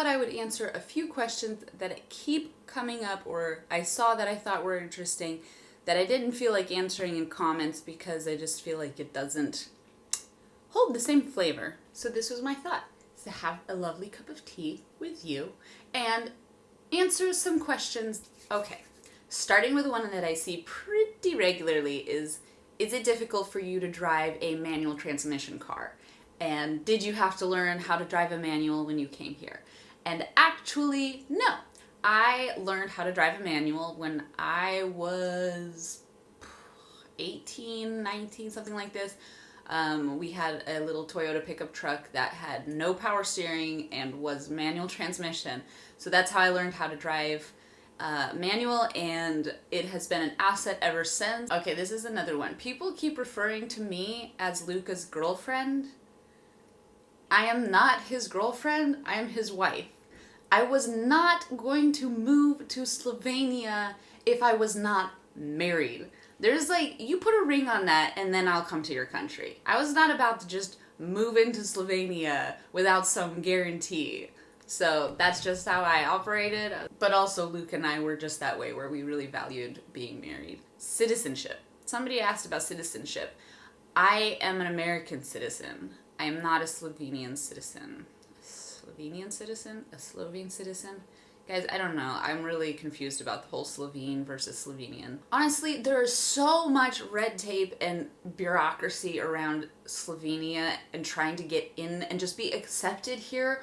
thought I would answer a few questions that keep coming up or I saw that I thought were interesting that I didn't feel like answering in comments because I just feel like it doesn't hold the same flavor. So this was my thought, is to have a lovely cup of tea with you and answer some questions. Okay, starting with one that I see pretty regularly is it difficult for you to drive a manual transmission car? And did you have to learn how to drive a manual when you came here? And actually, no. I learned how to drive a manual when I was 18, 19, something like this. We had a little Toyota pickup truck that had no power steering and was manual transmission. So that's how I learned how to drive manual, and it has been an asset ever since. Okay, this is another one. People keep referring to me as Luka's girlfriend. I am not his girlfriend, I am his wife. I was not going to move to Slovenia if I was not married. There's like, you put a ring on that and then I'll come to your country. I was not about to just move into Slovenia without some guarantee. So that's just how I operated. But also Luke and I were just that way, where we really valued being married. Citizenship. Somebody asked about citizenship. I am an American citizen. I am not a Slovenian citizen. A Slovenian citizen? A Slovene citizen? Guys, I don't know. I'm really confused about the whole Slovene versus Slovenian. Honestly, there is so much red tape and bureaucracy around Slovenia and trying to get in and just be accepted here.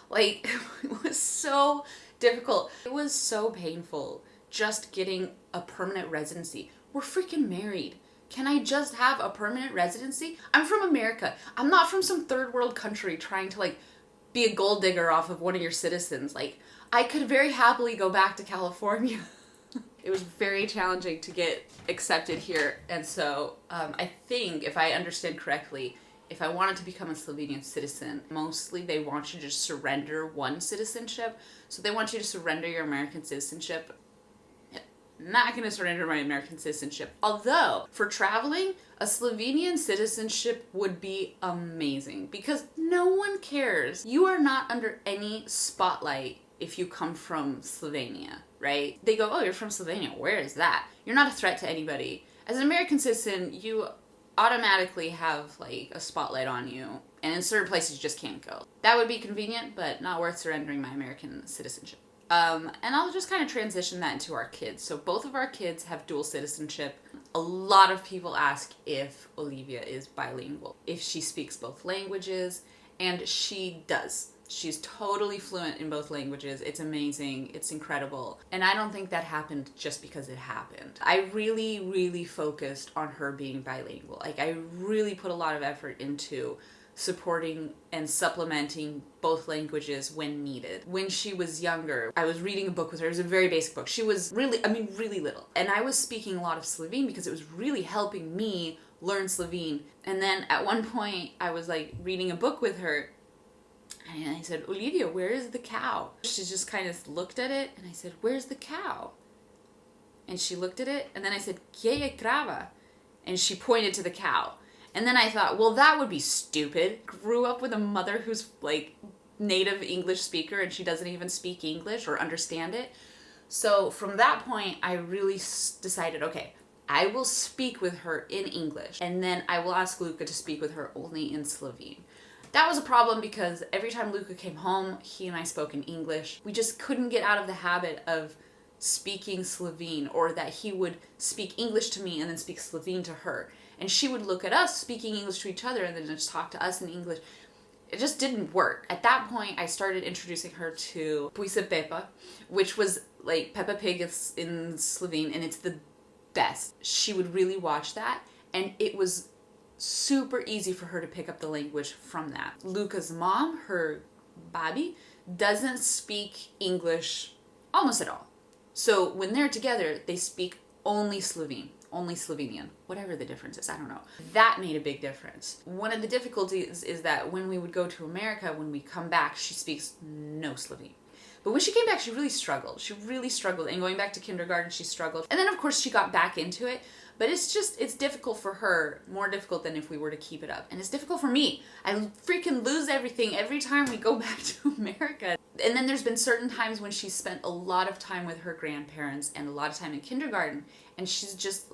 Like, it was so difficult. It was so painful just getting a permanent residency. We're freaking married. Can I just have a permanent residency? I'm from America. I'm not from some third world country trying to like be a gold digger off of one of your citizens. Like, I could very happily go back to California. It was very challenging to get accepted here. And so I think, if I understand correctly, if I wanted to become a Slovenian citizen, mostly they want you to just surrender one citizenship. So they want you to surrender your American citizenship. Not going to surrender my American citizenship. Although, for traveling, a Slovenian citizenship would be amazing because no one cares. You are not under any spotlight if you come from Slovenia, right? They go, oh, you're from Slovenia. Where is that? You're not a threat to anybody. As an American citizen, you automatically have like a spotlight on you, and in certain places you just can't go. That would be convenient, but not worth surrendering my American citizenship. And I'll just kind of transition that into our kids. So both of our kids have dual citizenship. A lot of people ask if Olivia is bilingual, if she speaks both languages, and she does. She's totally fluent in both languages. It's amazing. It's incredible. And I don't think that happened just because it happened. I really, really focused on her being bilingual. Like, I really put a lot of effort into supporting and supplementing both languages when needed. When she was younger, I was reading a book with her. It was a very basic book. She was really little. And I was speaking a lot of Slovene because it was really helping me learn Slovene. And then at one point, I was like reading a book with her, and I said, Olivia, where is the cow? She just kind of looked at it, and I said, where's the cow? And she looked at it, and then I said, Gdje je krava? And she pointed to the cow. And then I thought, well, that would be stupid. Grew up with a mother who's like native English speaker and she doesn't even speak English or understand it. So from that point, I really decided, okay, I will speak with her in English, and then I will ask Luka to speak with her only in Slovene. That was a problem because every time Luka came home, he and I spoke in English. We just couldn't get out of the habit of speaking Slovene, or that he would speak English to me and then speak Slovene to her. And she would look at us speaking English to each other and then just talk to us in English. It just didn't work. At that point, I started introducing her to Puisa Pepa, which was like Peppa Pig in Slovene, and it's the best. She would really watch that, and it was super easy for her to pick up the language from that. Luka's mom, her babi, doesn't speak English almost at all. So when they're together, they speak only Slovene. Only Slovenian, whatever the difference is, I don't know. That made a big difference. One of the difficulties is that when we would go to America, when we come back, she speaks no Slovene. But when she came back, she really struggled. She really struggled. And going back to kindergarten, she struggled. And then, of course, she got back into it. But it's difficult for her, more difficult than if we were to keep it up. And it's difficult for me. I freaking lose everything every time we go back to America. And then there's been certain times when she spent a lot of time with her grandparents and a lot of time in kindergarten, and she's just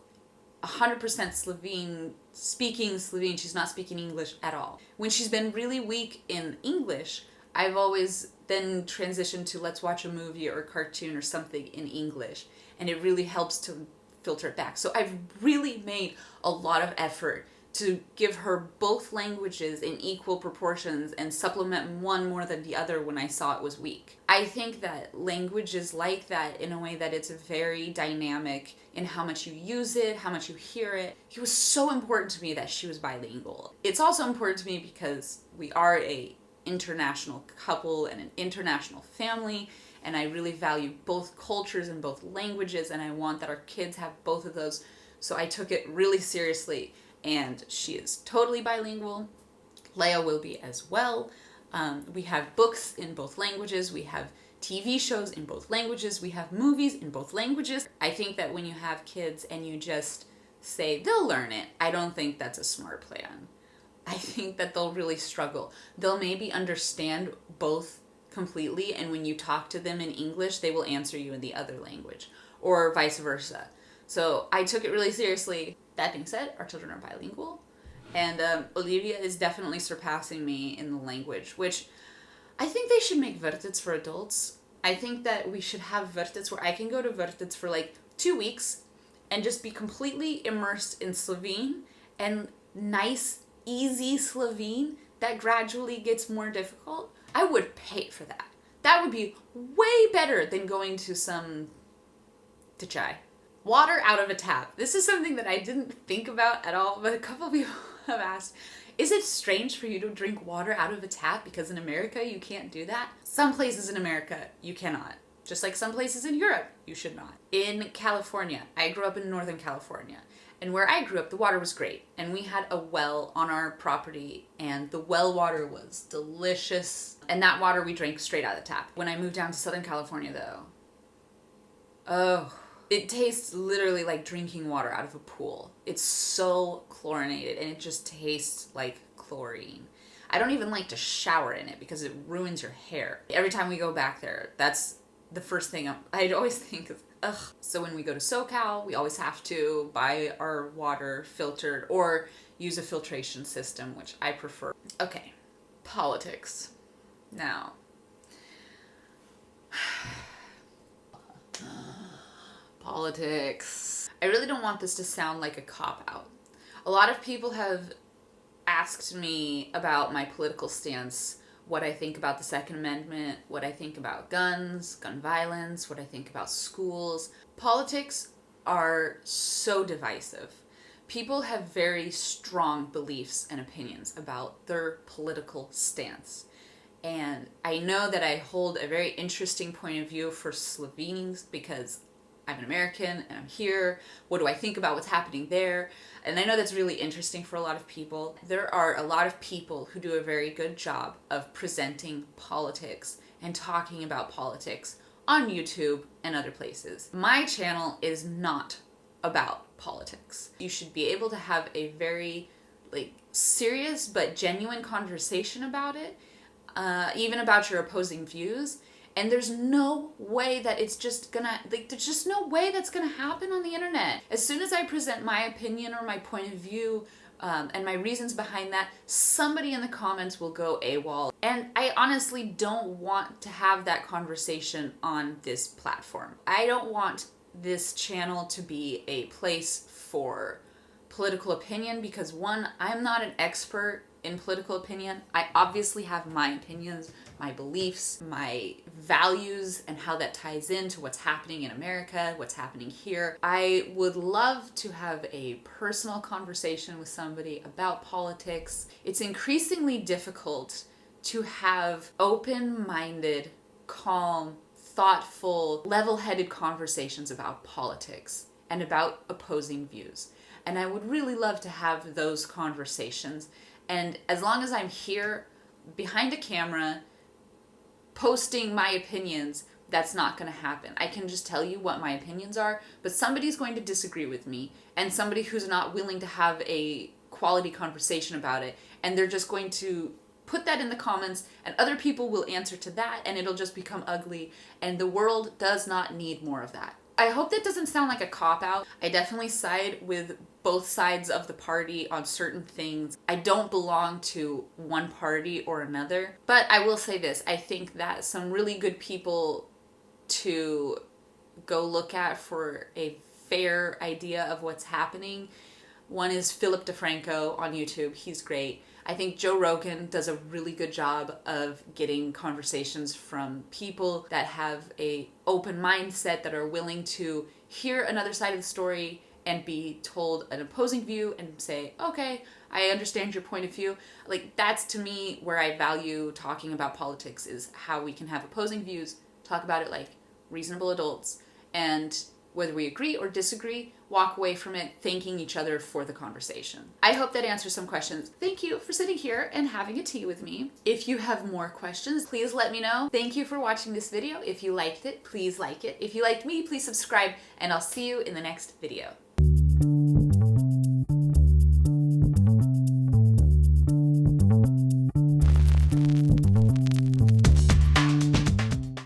100% Slovene, speaking Slovene. She's not speaking English at all. When she's been really weak in English, I've always then transitioned to let's watch a movie or a cartoon or something in English, and it really helps to filter it back. So I've really made a lot of effort to give her both languages in equal proportions and supplement one more than the other when I saw it was weak. I think that language is like that in a way that it's very dynamic in how much you use it, how much you hear it. It was so important to me that she was bilingual. It's also important to me because we are a international couple and an international family, and I really value both cultures and both languages, and I want that our kids have both of those. So I took it really seriously. And she is totally bilingual. Leia will be as well. We have books in both languages. We have TV shows in both languages. We have movies in both languages. I think that when you have kids and you just say, they'll learn it, I don't think that's a smart plan. I think that they'll really struggle. They'll maybe understand both completely, and when you talk to them in English, they will answer you in the other language, or vice versa. So I took it really seriously. That being said, our children are bilingual, and Olivia is definitely surpassing me in the language, which I think they should make vertets for adults. I think that we should have vertets where I can go to vertets for like 2 weeks and just be completely immersed in Slovene, and nice, easy Slovene that gradually gets more difficult. I would pay for that. That would be way better than going to some tečaj. Water out of a tap. This is something that I didn't think about at all, but a couple people have asked, is it strange for you to drink water out of a tap because in America you can't do that? Some places in America you cannot. Just like some places in Europe you should not. In California, I grew up in Northern California, and where I grew up the water was great, and we had a well on our property, and the well water was delicious, and that water we drank straight out of the tap. When I moved down to Southern California though, it tastes literally like drinking water out of a pool. It's so chlorinated, and it just tastes like chlorine. I don't even like to shower in it because it ruins your hair. Every time we go back there, that's the first thing I'd always think of, ugh. So when we go to SoCal, we always have to buy our water filtered or use a filtration system, which I prefer. Okay, politics. Now, politics. I really don't want this to sound like a cop-out. A lot of people have asked me about my political stance, what I think about the Second Amendment, what I think about guns, gun violence, what I think about schools. Politics are so divisive. People have very strong beliefs and opinions about their political stance. And I know that I hold a very interesting point of view for Slovenes because I'm an American and I'm here. What do I think about what's happening there? And I know that's really interesting for a lot of people. There are a lot of people who do a very good job of presenting politics and talking about politics on YouTube and other places. My channel is not about politics. You should be able to have a very serious but genuine conversation about it, even about your opposing views. And there's no way that it's just gonna, there's just no way that's gonna happen on the internet. As soon as I present my opinion or my point of view and my reasons behind that, somebody in the comments will go AWOL. And I honestly don't want to have that conversation on this platform. I don't want this channel to be a place for political opinion because one, I'm not an expert in political opinion. I obviously have my opinions, my beliefs, my values, and how that ties into what's happening in America, what's happening here. I would love to have a personal conversation with somebody about politics. It's increasingly difficult to have open-minded, calm, thoughtful, level-headed conversations about politics and about opposing views. And I would really love to have those conversations. And as long as I'm here behind a camera posting my opinions, that's not going to happen. I can just tell you what my opinions are, but somebody's going to disagree with me, and somebody who's not willing to have a quality conversation about it, and they're just going to put that in the comments and other people will answer to that, and it'll just become ugly, and the world does not need more of that. I hope that doesn't sound like a cop-out. I definitely side with both sides of the party on certain things. I don't belong to one party or another, but I will say this. I think that some really good people to go look at for a fair idea of what's happening. One is Philip DeFranco on YouTube. He's great. I think Joe Rogan does a really good job of getting conversations from people that have a open mindset, that are willing to hear another side of the story and be told an opposing view and say, okay, I understand your point of view. Like, that's to me where I value talking about politics, is how we can have opposing views, talk about it like reasonable adults, and whether we agree or disagree, walk away from it thanking each other for the conversation. I hope that answers some questions. Thank you for sitting here and having a tea with me. If you have more questions, please let me know. Thank you for watching this video. If you liked it, please like it. If you liked me, please subscribe, and I'll see you in the next video.